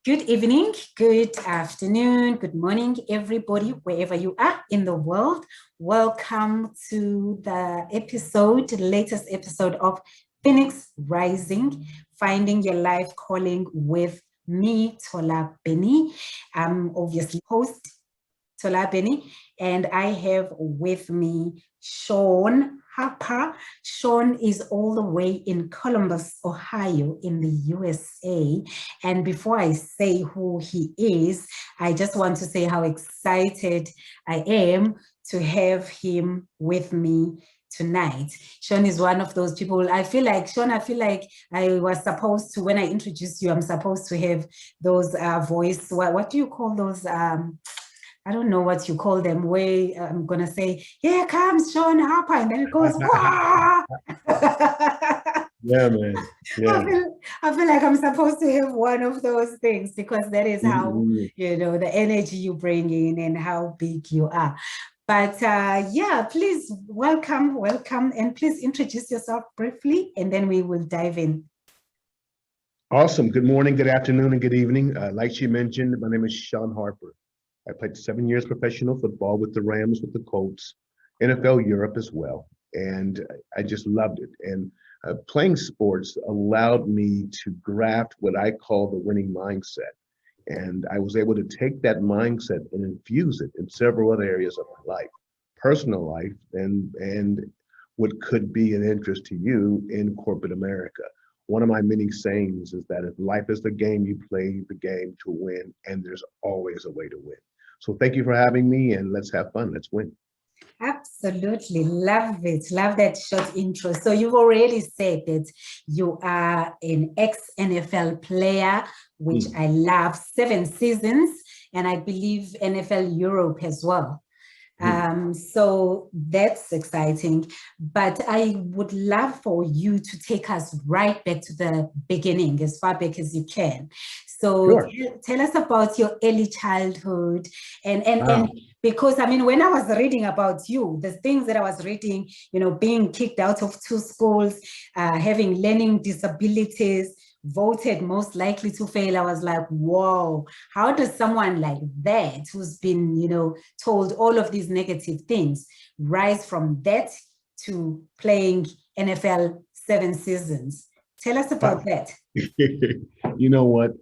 Good evening, good afternoon, good morning, everybody, wherever you are in the world. Welcome to the latest episode of Phoenix Rising, Finding Your Life Calling with me, Tola Beni. I'm obviously host Tola Beni, and I have with me Shawn Harper. Shawn is all the way in Columbus, Ohio, in the USA. And before I say who he is, I just want to say how excited I am to have him with me tonight. Shawn is one of those people. Shawn, I feel like I was supposed to, when I introduce you, I'm supposed to have those voice, what do you call those? I don't know what you call them, where I'm going to say, here comes Shawn Harper, and then it goes, wah! Yeah, man. Yeah. I feel like I'm supposed to have one of those things because that is how, the energy you bring in and how big you are. But please welcome, and please introduce yourself briefly, and then we will dive in. Awesome. Good morning, good afternoon, and good evening. Like she mentioned, my name is Shawn Harper. I played 7 years professional football with the Rams, with the Colts, NFL Europe as well. And I just loved it. And playing sports allowed me to graft what I call the winning mindset. And I was able to take that mindset and infuse it in several other areas of my life, personal life, and what could be an interest to you in corporate America. One of my many sayings is that if life is the game, you play the game to win, and there's always a way to win. So thank you for having me, and let's have fun. Let's win. Absolutely. Love it. Love that short intro. So you've already said that you are an ex-NFL player, which I love, 7 seasons, and I believe NFL Europe as well. So that's exciting, but I would love for you to take us right back to the beginning, as far back as you can. So sure. Tell us about your early childhood and because, I mean, when I was reading about you, the things that I was reading, being kicked out of 2 schools, having learning disabilities, voted most likely to fail, I was like, whoa, how does someone like that, who's been, told all of these negative things, rise from that to playing NFL 7 seasons? Tell us about that. You know what?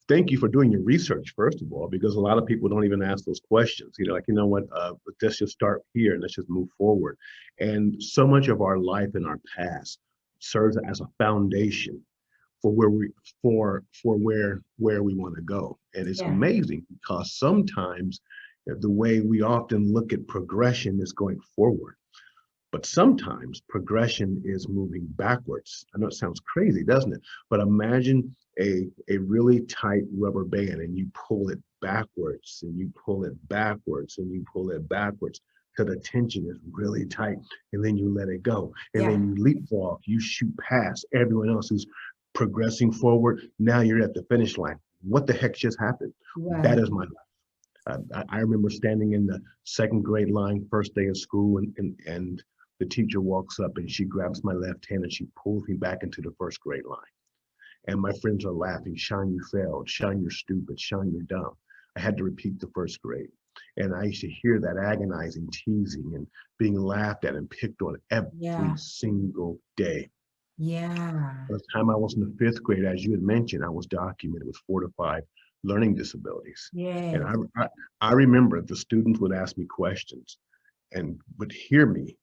Thank you for doing your research, first of all, because a lot of people don't even ask those questions. Let's just start here and let's just move forward. And so much of our life in our past serves as a foundation for where we want to go. And it's amazing because sometimes the way we often look at progression is going forward. But sometimes progression is moving backwards. I know it sounds crazy, doesn't it? But imagine a really tight rubber band and you pull it backwards and you pull it backwards and you pull it backwards till the tension is really tight, and then you let it go. And then you leapfrog, you shoot past everyone else who's progressing forward. Now you're at the finish line. What the heck just happened? Wow. That is my life. I remember standing in the 2nd grade line, first day of school, and the teacher walks up and she grabs my left hand and she pulls me back into the 1st grade line. And my friends are laughing, Shawn, you failed, Shawn, you're stupid, Shawn, you're dumb. I had to repeat the 1st grade. And I used to hear that agonizing teasing and being laughed at and picked on every single day. Yeah. By the time I was in the 5th grade, as you had mentioned, I was documented with 4 to 5 learning disabilities. Yes. And I remember the students would ask me questions and would hear me.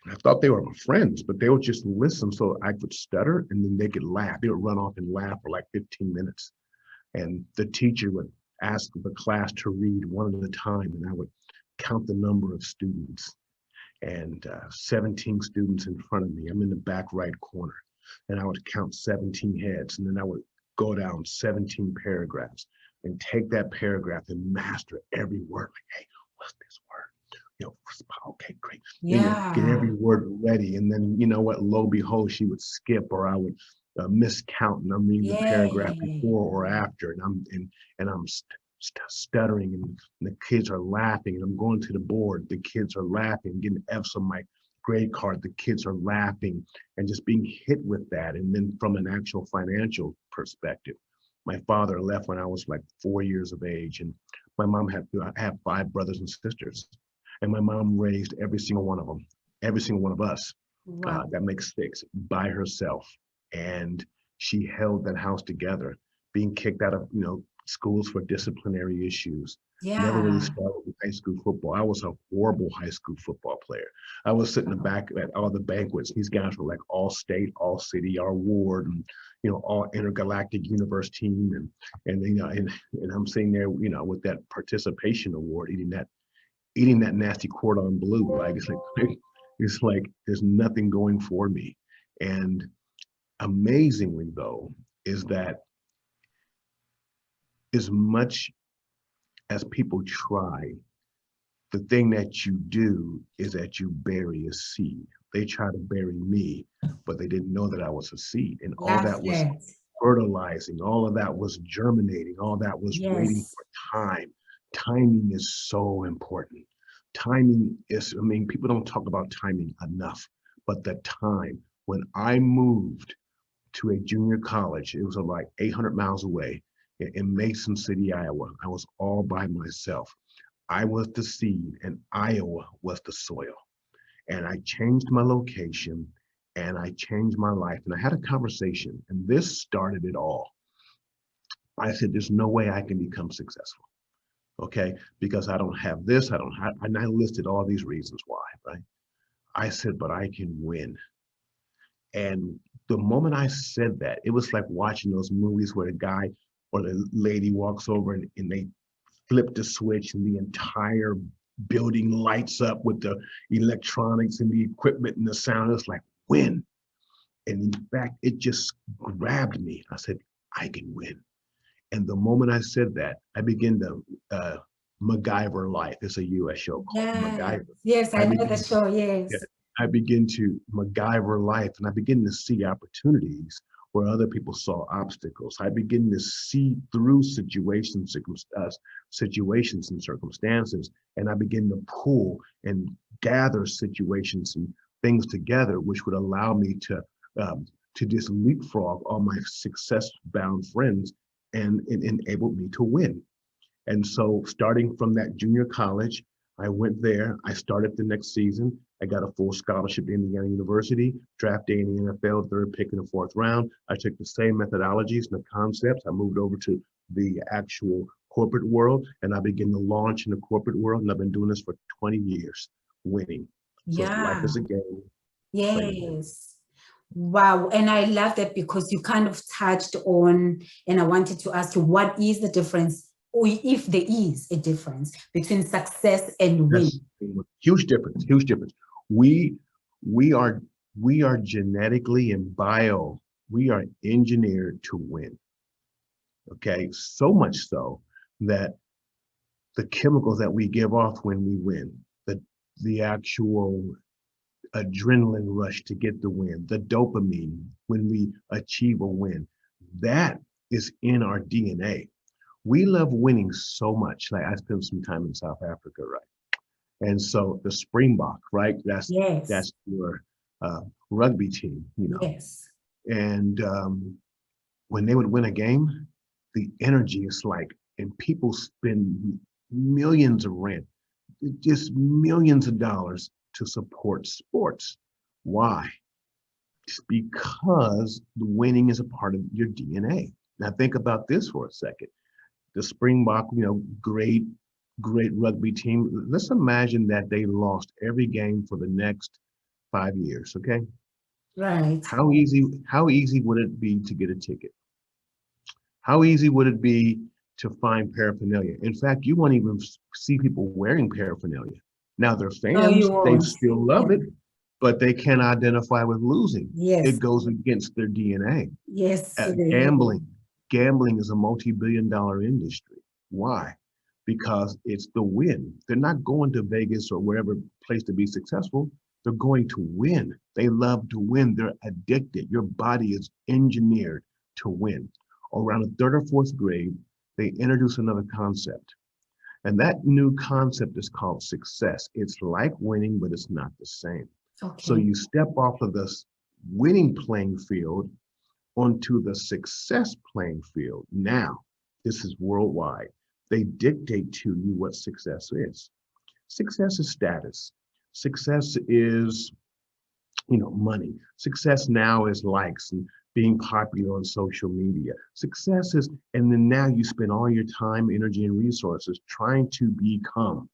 I thought they were my friends, but they would just listen. So I would stutter and then they could laugh. They would run off and laugh for like 15 minutes. And the teacher would ask the class to read one at a time. And I would count the number of students, and 17 students in front of me. I'm in the back right corner, and I would count 17 heads. And then I would go down 17 paragraphs and take that paragraph and master every word. Like, hey, what's this word? Okay, great. Yeah. Get every word ready. And then, you know what, lo and behold, she would skip, or I would miscount, and I'm reading the paragraph before or after, and I'm stuttering, and the kids are laughing, and I'm going to the board, the kids are laughing, getting F's on my grade card, the kids are laughing, and just being hit with that. And then from an actual financial perspective, My father left when I was like 4 years of age, and my mom I have 5 brothers and sisters, and my mom raised every single one of them, every single one of us. Wow. That makes 6 by herself, and she held that house together. Being kicked out of schools for disciplinary issues. Never really Yeah. started with high school football. I was a horrible high school football player. I was sitting in the back at all the banquets. These guys were like all state, all city, our ward, and all intergalactic universe team, and I'm sitting there, with that participation award, eating that nasty cordon bleu. Like it's like there's nothing going for me. And amazingly though, is that as much as people try, the thing that you do is that you bury a seed. They try to bury me, but they didn't know that I was a seed. And all Love that was that. fertilizing, all of that was germinating, all that was waiting Yes. for time. Timing is so important. Timing is, I mean, people don't talk about timing enough, but the time when I moved to a junior college, it was like 800 miles away in Mason City, Iowa. I was all by myself. I was the seed and Iowa was the soil. And I changed my location and I changed my life. And I had a conversation, and this started it all. I said, there's no way I can become successful. Okay. Because I don't have this, I don't have, and I listed all these reasons why, right? I said, but I can win. And the moment I said that, it was like watching those movies where the guy or the lady walks over and they flip the switch and the entire building lights up with the electronics and the equipment and the sound. It's like, win. And in fact, it just grabbed me. I said, I can win. And the moment I said that, I began to MacGyver life. It's a US show called Yeah. MacGyver. Yes, I I know the begin show. yeah, Yes. I begin to MacGyver life, and I begin to see opportunities where other people saw obstacles. I begin to see through situations and circumstances, and I begin to pull and gather situations and things together, which would allow me to just leapfrog all my success-bound friends and enable me to win. And so starting from that junior college, I went there. I started the next season. I got a full scholarship to Indiana University, draft day in the NFL, 3rd pick in the 4th round. I took the same methodologies and the concepts. I moved over to the actual corporate world, and I began to launch in the corporate world. And I've been doing this for 20 years, winning. So life Yeah. is a game, playing it. Yes. Wow. And I love that because you kind of touched on, and I wanted to ask you, what is the difference, or if there is a difference between success and That's win? huge difference, huge difference. We we are we are genetically and we are engineered to win. Okay, so much so that the chemicals that we give off when we win, the actual adrenaline rush to get the win, the dopamine when we achieve a win, that is in our DNA. We love winning so much. Like I spent some time in South Africa, right? And so the Springbok, right? Yes. That's your rugby team, Yes. And when they would win a game, the energy is like, and people spend millions of rand, just millions of dollars to support sports. Why? Just because the winning is a part of your DNA. Now think about this for a second. The Springbok, great rugby team. Let's imagine that they lost every game for the next 5 years. Okay, Right. how easy would it be to get a ticket? How easy would it be to find paraphernalia? In fact, you won't even see people wearing paraphernalia. Now they're No, you fans; they won't. still Yeah. love it, but they can't identify with losing. Yes. It goes against their DNA. Yes. Gambling. Gambling is a multi-billion-dollar industry. Why? Because it's the win. They're not going to Vegas or wherever place to be successful. They're going to win. They love to win. They're addicted. Your body is engineered to win. Around the 3rd or 4th grade, they introduce another concept. And that new concept is called success. It's like winning, but it's not the same. So Okay. you step off of this winning playing field onto the success playing field. Now, this is worldwide. They dictate to you what success is. Success is status. Success is, money. Success now is likes and being popular on social media. Success is, and then now you spend all your time, energy, and resources trying to become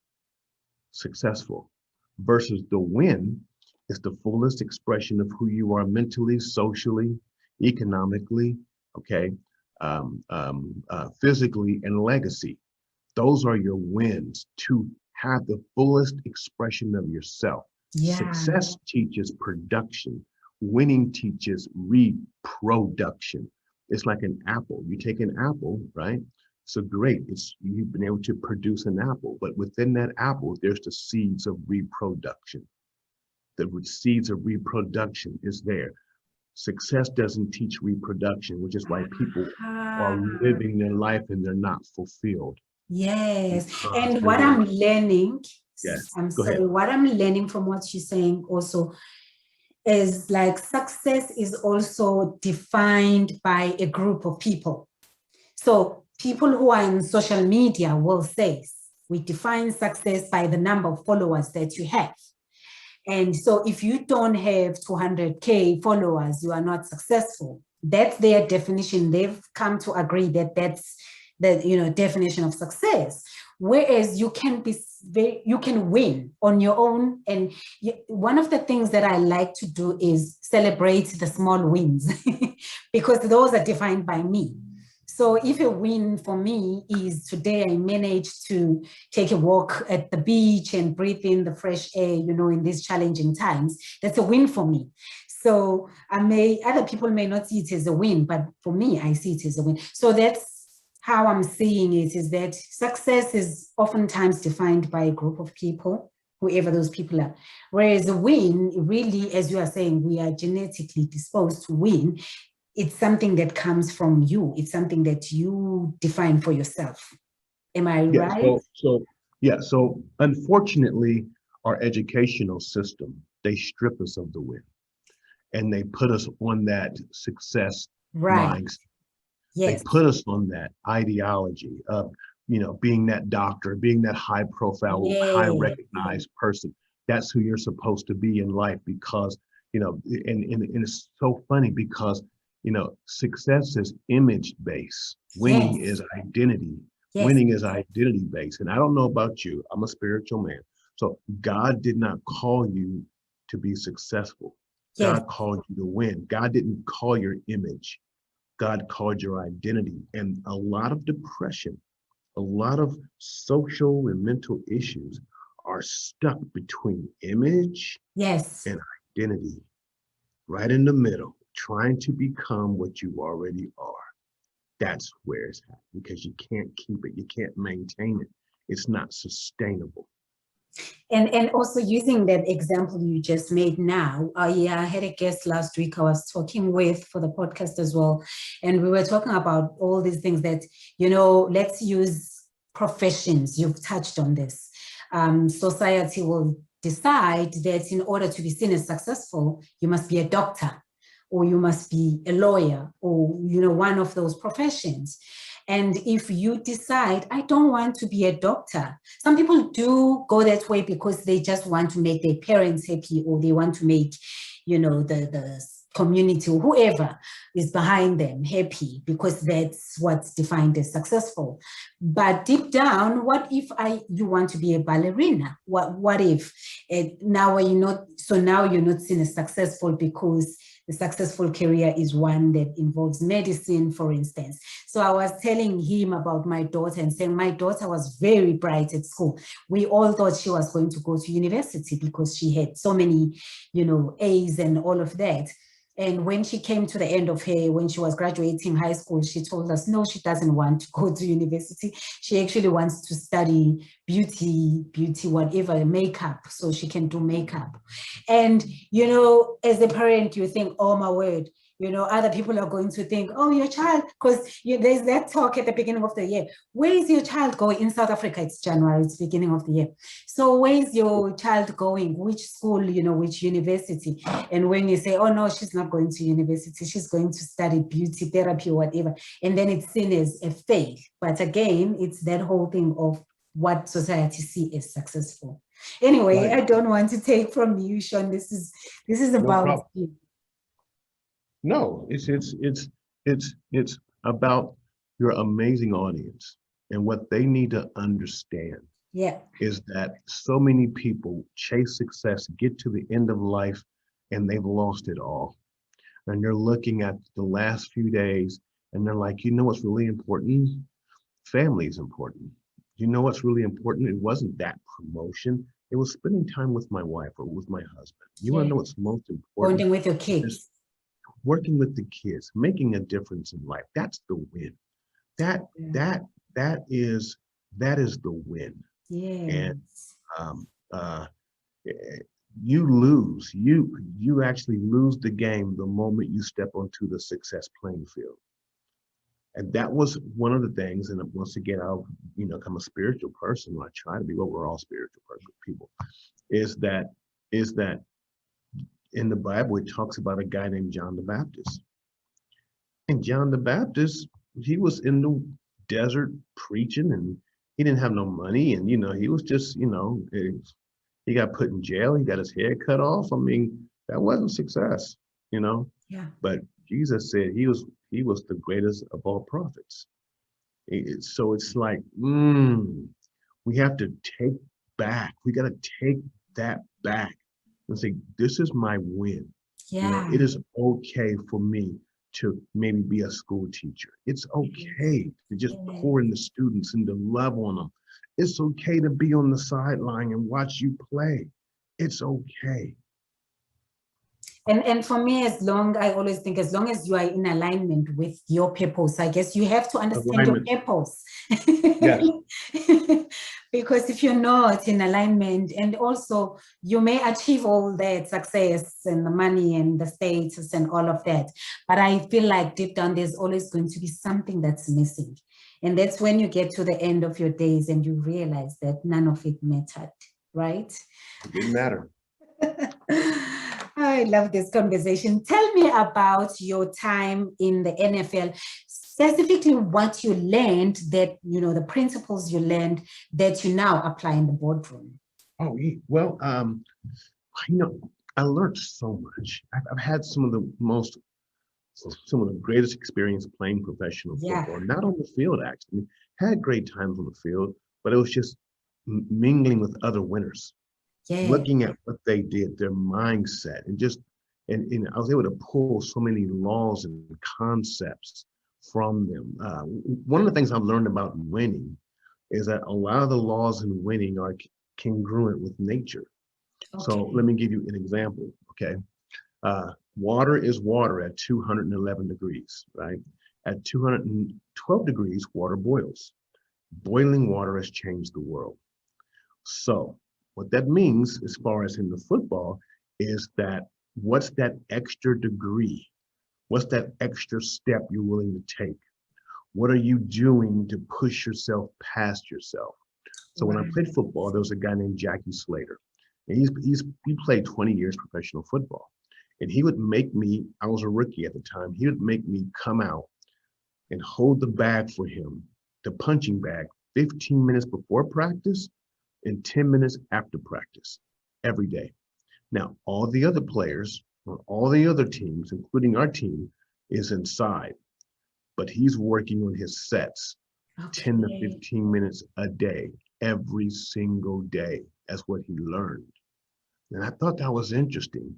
successful versus the win is the fullest expression of who you are mentally, socially, economically, okay, physically, and legacy. Those are your wins to have the fullest expression of yourself. Yeah. Success teaches production. Winning teaches reproduction. It's like an apple. You take an apple, right? So great, you've been able to produce an apple, but within that apple, there's the seeds of reproduction. The seeds of reproduction is there. Success doesn't teach reproduction, which is why people are living their life and they're not fulfilled. Yes. And what I'm learning, yes, I'm sorry, what I'm learning from what you're saying also is like success is also defined by a group of people. So people who are in social media will say, we define success by the number of followers that you have. And so if you don't have 200K followers, you are not successful. That's their definition. They've come to agree that that's the definition of success. Whereas you can win on your own. And one of the things that I like to do is celebrate the small wins because those are defined by me. So if a win for me is today I managed to take a walk at the beach and breathe in the fresh air, in these challenging times, that's a win for me. So other people may not see it as a win, but for me, I see it as a win. So that's how I'm seeing it, is that success is oftentimes defined by a group of people, whoever those people are. Whereas a win, really, as you are saying, we are genetically disposed to win. It's something that comes from you. It's something that you define for yourself. Am I right? So unfortunately, our educational system, they strip us of the win and they put us on that success mindset. Yes. They put us on that ideology of, being that doctor, being that high profile, high recognized person. That's who you're supposed to be in life because, and it's so funny because, success is image based. Winning is identity. Yes. Winning is identity based. And I don't know about you, I'm a spiritual man. So God did not call you to be successful. Yes. God called you to win. God didn't call your image. God called your identity. And a lot of depression, a lot of social and mental issues are stuck between image and identity, right in the middle, trying to become what you already are. That's where it's at because you can't keep it. You can't maintain it. It's not sustainable. And also using that example you just made now, I had a guest last week I was talking with for the podcast as well. And we were talking about all these things that, let's use professions. You've touched on this. Society will decide that in order to be seen as successful, you must be a doctor or you must be a lawyer or, one of those professions. And if you decide, I don't want to be a doctor, some people do go that way because they just want to make their parents happy or they want to make, the community or whoever is behind them happy because that's what's defined as successful. But deep down, what if you want to be a ballerina? What if now you're not seen as successful because the successful career is one that involves medicine, for instance. So I was telling him about my daughter and saying my daughter was very bright at school. We all thought she was going to go to university because she had so many, A's and all of that. And when she came to the end of when she was graduating high school, she told us, no, she doesn't want to go to university. She actually wants to study beauty, whatever, makeup, so she can do makeup. And, as a parent, you think, oh my word, Other people are going to think, oh, your child, because there's that talk at the beginning of the year. Where is your child going? In South Africa, it's January, it's beginning of the year. So where is your child going? Which school, which university? And when you say, oh, no, she's not going to university, she's going to study beauty therapy or whatever. And then it's seen as a fail. But again, it's that whole thing of what society see as successful. Anyway, right. I don't want to take from you, Shawn. This is about you. No, it's about your amazing audience, and what they need to understand is that so many people chase success, get to the end of life, and they've lost it all. And they're looking at the last few days and they're like, you know what's really important? Family is important. You know what's really important? It wasn't that promotion. It was spending time with my wife or with my husband. You want to know what's most important? Bonding with your kids. Working with the kids, making a difference in life. That's the win. That is the win. Yes. And you lose. You actually lose the game the moment you step onto the success playing field. And that was one of the things. And once again, I'm a spiritual person. I try to be, what we're all spiritual people. Is that in the Bible, it talks about a guy named John the Baptist. And John the Baptist, he was in the desert preaching, and he didn't have no money. And, he was just, he got put in jail. He got his head cut off. I mean, that wasn't success, Yeah. But Jesus said he was the greatest of all prophets. So it's like, we have to take back. We got to take that back and say, this is my win. Yeah. It is okay for me to maybe be a school teacher. It's okay to just pour in the students and to love on them. It's okay to be on the sideline and watch you play. It's okay. And for me, I always think, as long as you are in alignment with your purpose, I guess you have to understand your purpose. Yes. Because if you're not in alignment, and also you may achieve all that success and the money and the status and all of that, but I feel like deep down, there's always going to be something that's missing. And that's when you get to the end of your days and you realize that none of it mattered, right? It didn't matter. I love this conversation. Tell me about your time in the NFL, specifically what you learned, that, the principles you learned that you now apply in the boardroom. Oh, well, I learned so much. I've had some of the greatest experience playing professional football, not on the field, actually. Had great times on the field, but it was just mingling with other winners. Looking at what they did, their mindset, and I was able to pull so many laws and concepts from them. One of the things I've learned about winning is that a lot of the laws in winning are congruent with nature. Okay. So let me give you an example, okay? Water is water at 211 degrees, right? At 212 degrees, water boils. Boiling water has changed the world. So what that means, as far as in the football, is that what's that extra degree? What's that extra step you're willing to take? What are you doing to push yourself past yourself? So when I played football, there was a guy named Jackie Slater. And he played 20 years professional football. And he would make me, I was a rookie at the time, he would make me come out and hold the bag for him, the punching bag, 15 minutes before practice and 10 minutes after practice every day. Now, all the other players on all the other teams, including our team, is inside, but he's working on his sets 10 to 15 minutes a day, every single day. That's what he learned. And I thought that was interesting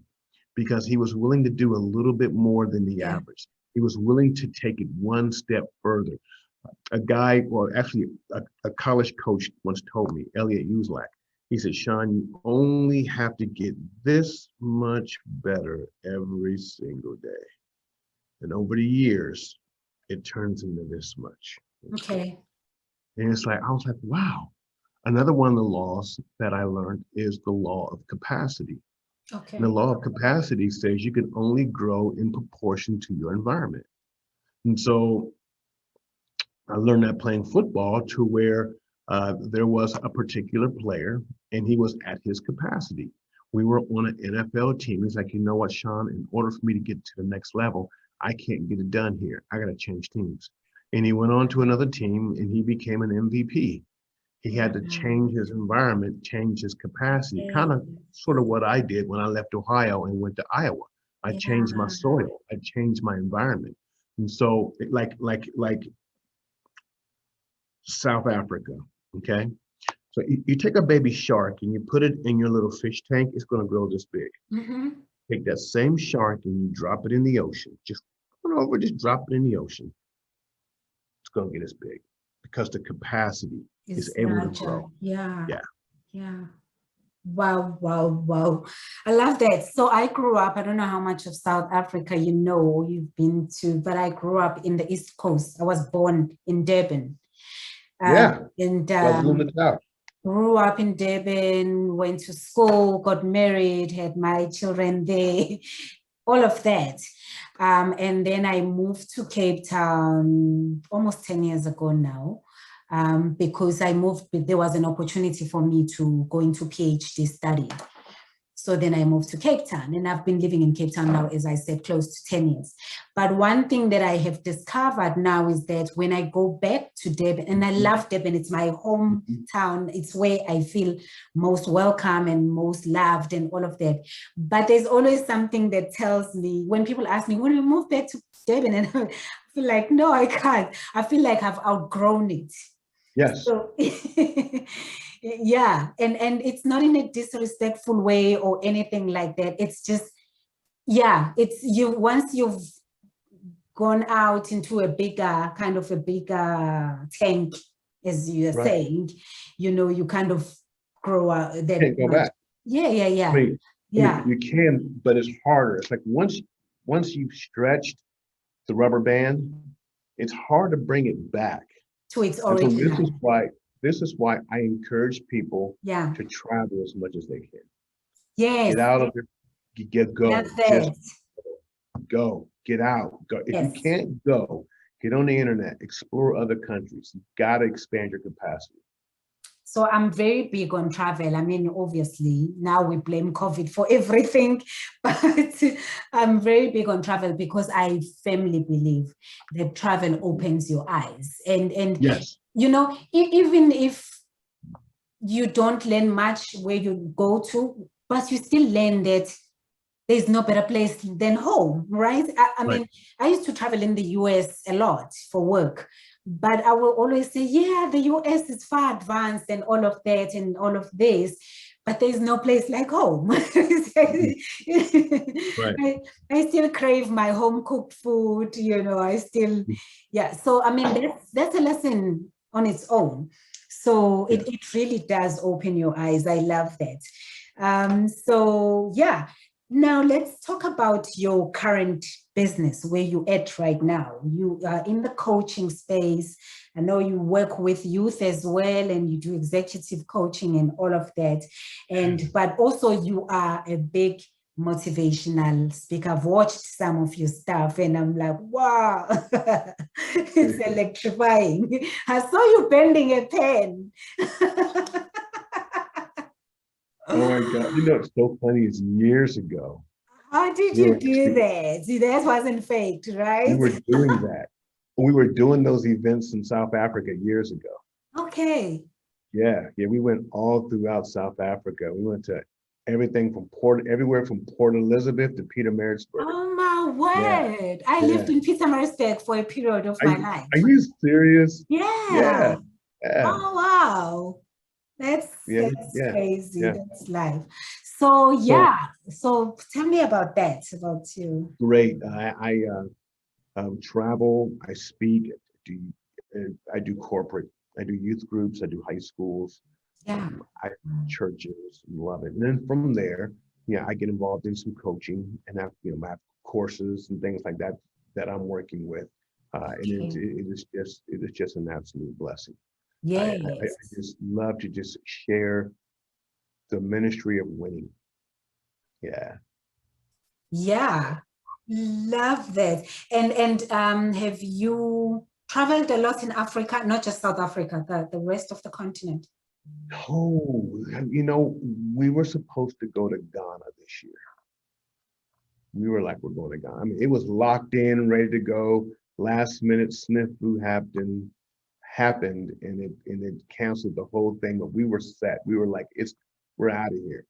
because he was willing to do a little bit more than the average. He was willing to take it one step further. A guy, well, actually, a college coach once told me, Elliot Uslak, he said, Shawn, you only have to get this much better every single day. And over the years, it turns into this much. Okay. And it's like, I was like, wow. Another one of the laws that I learned is the law of capacity. Okay. And the law of capacity says you can only grow in proportion to your environment. And so I learned that playing football, to where there was a particular player and he was at his capacity. We were on an NFL team. He's like, you know what, Shawn, in order for me to get to the next level, I can't get it done here. I got to change teams. And he went on to another team and he became an MVP. He had to change his environment, change his capacity, kind of sort of what I did when I left Ohio and went to Iowa. I changed my soil. I changed my environment. And so like South Africa, okay? So you take a baby shark and you put it in your little fish tank, it's going to grow this big. Mm-hmm. Take that same shark and you drop it in the ocean. Just run over, just drop it in the ocean. It's going to get as big because the capacity is able to grow. Yeah. Yeah. Yeah. Wow, wow, wow. I love that. So I grew up, I don't know how much of South Africa you know, you've been to, but I grew up in the East Coast. I was born in Durban. Yeah. And KwaZulu-Natal. grew up in Durban, went to school, got married, had my children there, all of that. And then I moved to Cape Town almost 10 years ago now. Because I moved, there was an opportunity for me to go into PhD study. So then I moved to Cape Town, and I've been living in Cape Town now, as I said, close to 10 years. But one thing that I have discovered now is that when I go back to Durban, and I love Durban, it's my hometown, it's where I feel most welcome and most loved and all of that. But there's always something that tells me, when people ask me, when we move back to Durban, and I feel like, no, I can't. I feel like I've outgrown it. Yes. So, yeah, and it's not in a disrespectful way or anything like that. It's just, yeah, it's you, once you've gone out into a bigger, kind of a bigger tank, as you're saying, you know, you kind of grow out that. Can't go back. Yeah. I mean, you can, but it's harder. It's like once you've stretched the rubber band, it's hard to bring it back to its original. So this is why I encourage people to travel as much as they can. Yes. Get out of it. Go. Just go. Get out. Go. If you can't go, get on the internet, explore other countries. You've got to expand your capacity. So I'm very big on travel. I mean, obviously, now we blame COVID for everything, but I'm very big on travel because I firmly believe that travel opens your eyes. And yes, you know, even if you don't learn much where you go to, but you still learn that there's no better place than home, right? I mean, I used to travel in the US a lot for work. But I will always say, yeah, the US is far advanced and all of that and all of this, but there's no place like home. I still crave my home cooked food, you know, I still, So, I mean, that's a lesson on its own. So it really does open your eyes. I love that. So, yeah. Now let's talk about your current business, where you're at right now. You are in the coaching space. I know you work with youth as well, and you do executive coaching and all of that. But also you are a big motivational speaker. I've watched some of your stuff and I'm like, wow, it's electrifying. I saw you bending a pen. Oh my God. You know, it's so funny. It's years ago. How did you do that? See, that wasn't faked, right? We were doing that. We were doing those events in South Africa years ago. Okay. Yeah. We went all throughout South Africa. We went to everything from everywhere from Port Elizabeth to Pietermaritzburg. Oh my word. I lived in Pietermaritzburg for a period of my life. Are you serious? Yeah. Oh, wow. That's crazy. Yeah. That's life. So so tell me about that, about you. Great. I travel, I speak, I do corporate, I do youth groups, I do high schools, I churches, love it. And then from there, I get involved in some coaching and I have courses and things like that that I'm working with. And it is just an absolute blessing. I just love to just share the ministry of winning. Yeah. Yeah, love that. And have you traveled a lot in Africa, not just South Africa, the rest of the continent? Oh, you know, we were supposed to go to Ghana this year. We were like, we're going to Ghana. I mean, it was locked in, ready to go. Last minute snafu happened and it canceled the whole thing. But we were set. We were like, we're out of here.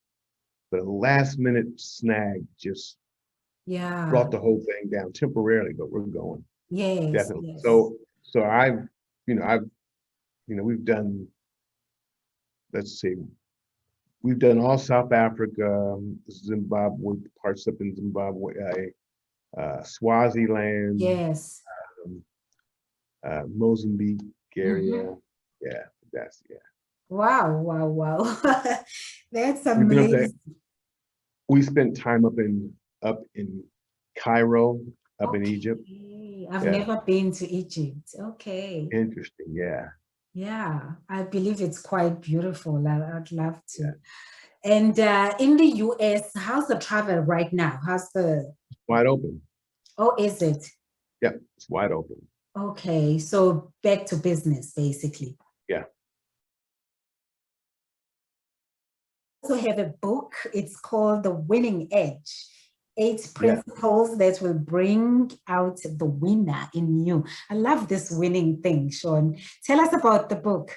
But a last minute snag just Yeah. brought the whole thing down temporarily, but we're going. Yes, Definitely. yes. So we've done, let's see, we've done all South Africa, Zimbabwe, parts up in Zimbabwe, Swaziland, Yes. um, Mozambique area. Mhm. Yeah, yeah. Wow, wow, wow. That's We've been up there. amazing. We spent time up in Cairo, up in Egypt. Okay. I've Yeah, never been to Egypt. Okay. interesting. Yeah, Yeah, I believe it's quite beautiful. I'd love yeah. to. And in the US, how's the travel right now? Wide open. Oh, is it? Yeah, it's wide open. Okay, so back to business, basically. Yeah. Also have a book. It's called The Winning Edge. 8 Yeah. principles that will bring out the winner in you. I love this winning thing, Shawn. Tell us about the book.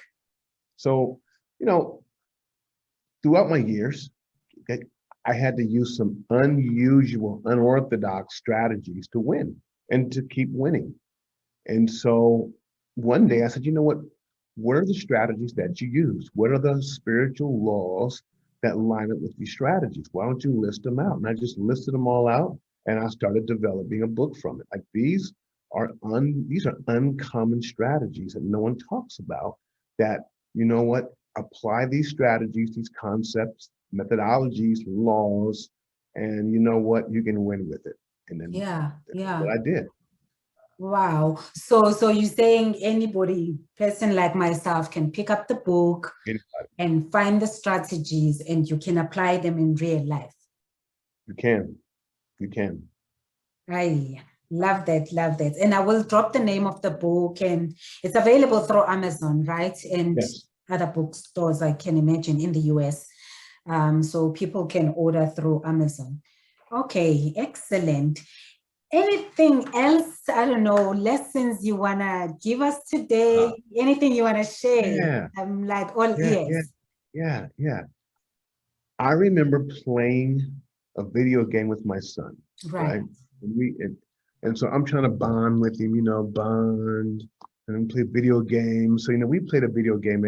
So, you know, throughout my years, okay, I had to use some unusual, unorthodox strategies to win and to keep winning. And so one day I said, you know what are the strategies that you use? What are the spiritual laws that line up with these strategies? Why don't you list them out? And I just listed them all out and I started developing a book from it. Like these are uncommon strategies that no one talks about that, you know what, apply these strategies, these concepts, methodologies, laws, and you know what, you can win with it. And then Yeah, that's yeah. what I did. Wow. So you're saying anybody, person like myself, can pick up the book Anybody. and find the strategies and you can apply them in real life. You can. You can. I love that, love that. And I will drop the name of the book and it's available through Amazon, right? And Yes. other bookstores, I can imagine, in the US. So people can order through Amazon. Okay, excellent. Anything else, I don't know, lessons you want to give us today? Anything you want to share? Yeah. I'm like all Yeah. Yeah. ears. Yeah. I remember playing a video game with my son, Right. right? And so I'm trying to bond with him, bond and play video games. So, we played a video game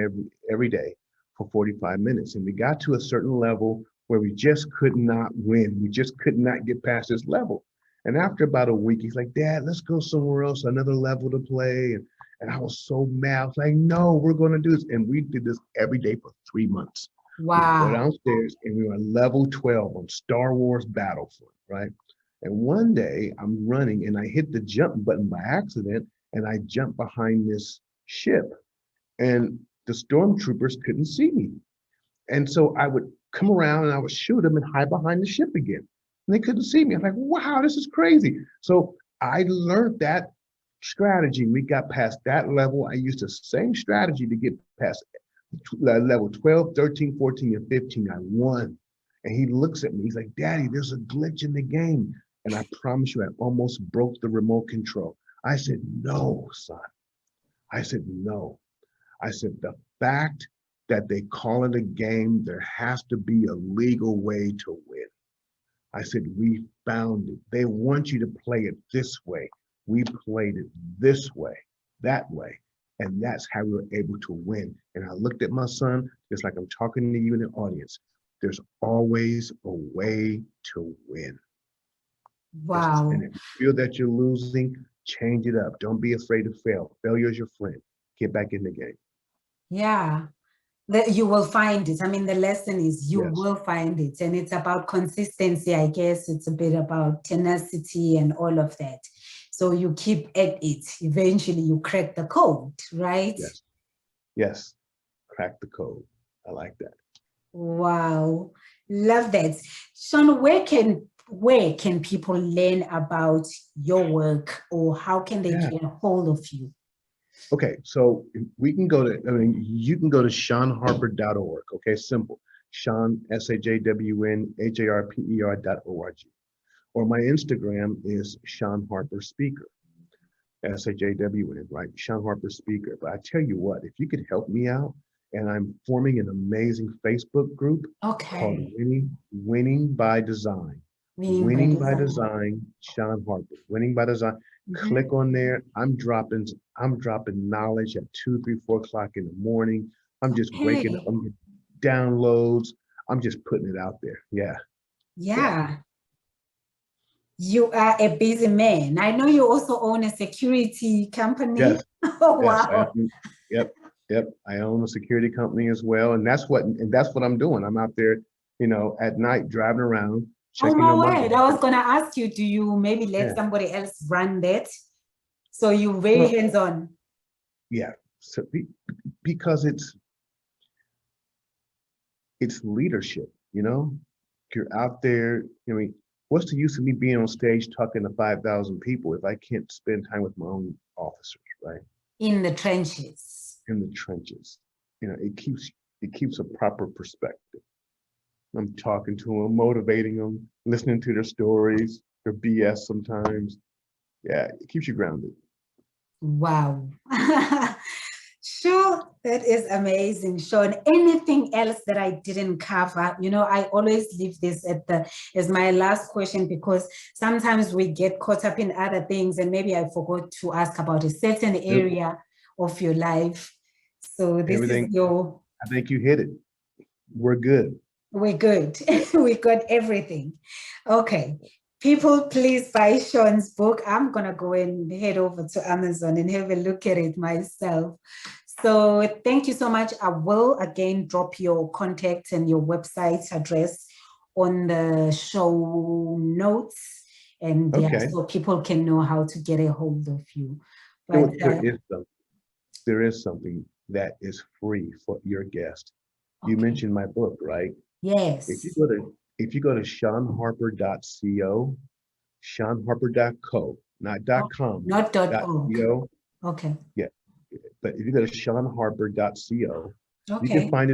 every day for 45 minutes. And we got to a certain level where we just could not win. We just could not get past this level. And after about a week, he's like, Dad, let's go somewhere else, another level to play. And I was so mad. I was like, no, we're going to do this. And we did this every day for 3 months. We would go Wow. downstairs and we were on level 12 on Star Wars Battlefront, right? And one day I'm running and I hit the jump button by accident and I jumped behind this ship and the stormtroopers couldn't see me. And so I would come around and I would shoot them and hide behind the ship again. And they couldn't see me. I'm like, wow, this is crazy. So I learned that strategy. We got past that level. I used the same strategy to get past level 12, 13, 14, and 15. I won. And he looks at me. He's like, Daddy, there's a glitch in the game. And I promise you, I almost broke the remote control. I said, no, son. I said, no. I said, the fact that they call it a game, there has to be a legal way to win. I said, we found it. They want you to play it this way. We played it this way, that way. And that's how we were able to win. And I looked at my son, just like I'm talking to you in the audience. There's always a way to win. Wow. And if you feel that you're losing, change it up. Don't be afraid to fail. Failure is your friend. Get back in the game. Yeah. That you will find it. I mean, the lesson is you Yes. will find it. And it's about consistency, I guess. It's a bit about tenacity and all of that. So you keep at it. Eventually you crack the code, right? Yes. Yes. Crack the code. I like that. Wow. Love that. Shawn, where can people learn about your work, or how can they Yeah. get a hold of you? Okay, so we can go to, I mean, you can go to shawnharper.org. Okay, simple. Shawn, ShawnHarper.org. Or my Instagram is Shawn Harper Speaker, SHAWN, right? Shawn Harper Speaker. But I tell you what, if you could help me out, and I'm forming an amazing Facebook group called Okay. Winning by Design. Being by Winning by design. Design, Shawn Harper. Winning by Design. Mhm. Click on there. I'm dropping knowledge at 2, 3, 4 o'clock in the morning. I'm just waking up. Okay. I'm getting downloads. I'm just putting it out there. Yeah. Yeah. Yeah. You are a busy man. I know you also own a security company. Yes. Oh, Yes. wow. Yep. Yep. I own a security company as well. And that's what I'm doing. I'm out there, at night driving around, Oh, checking my on my word. I was guys. going to ask you, do you maybe let Yeah. somebody else run that? So you're very Well, hands-on. yeah. So because it's leadership, You're out there, what's the use of me being on stage talking to 5,000 people if I can't spend time with my own officers, right? In the trenches. In the trenches. It keeps a proper perspective. I'm talking to them, motivating them, listening to their stories, their BS sometimes. Yeah, it keeps you grounded. Wow. Sure, that is amazing, Shawn. Anything else that I didn't cover? I always leave this as my last question, because sometimes we get caught up in other things and maybe I forgot to ask about a certain Yep. area of your life. So this is Everything, I think you hit it. We're good. we're good. We got everything. Okay. People, please buy Shawn's book. I'm going to go and head over to Amazon and have a look at it myself. So thank you so much. I will again drop your contact and your website address on the show notes. And Okay. so people can know how to get a hold of you. But There is something that is free for your guest. You okay. mentioned my book, right? Yes. If you go to shawnharper.co, shawnharper.co, not .com, Not .org. .co. Okay. Yeah. But if you go to shawnharper.co, you can Okay. find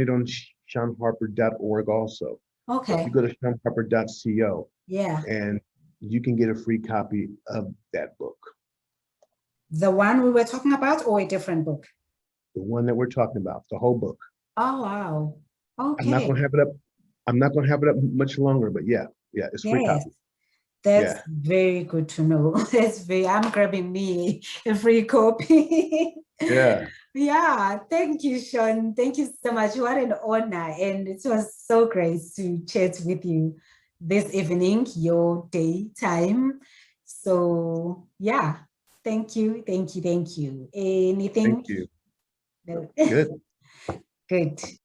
it on shawnharper.org also. But if you Okay. go to shawnharper.co, Yeah. and you can get a free copy of that book. The one we were talking about, or a different book? The one that we're talking about, the whole book. Oh, wow. I'm not Okay. gonna have it up. I'm not gonna have it up much longer, but yeah, it's free Yes. copy. That's Yeah. very good to know. I'm grabbing me a free copy. Yeah. Yeah, thank you, Shawn. Thank you so much. What an honor. And it was so great to chat with you this evening, your daytime. So yeah, thank you, thank you, thank you. Anything? Thank you. No. Good. Good.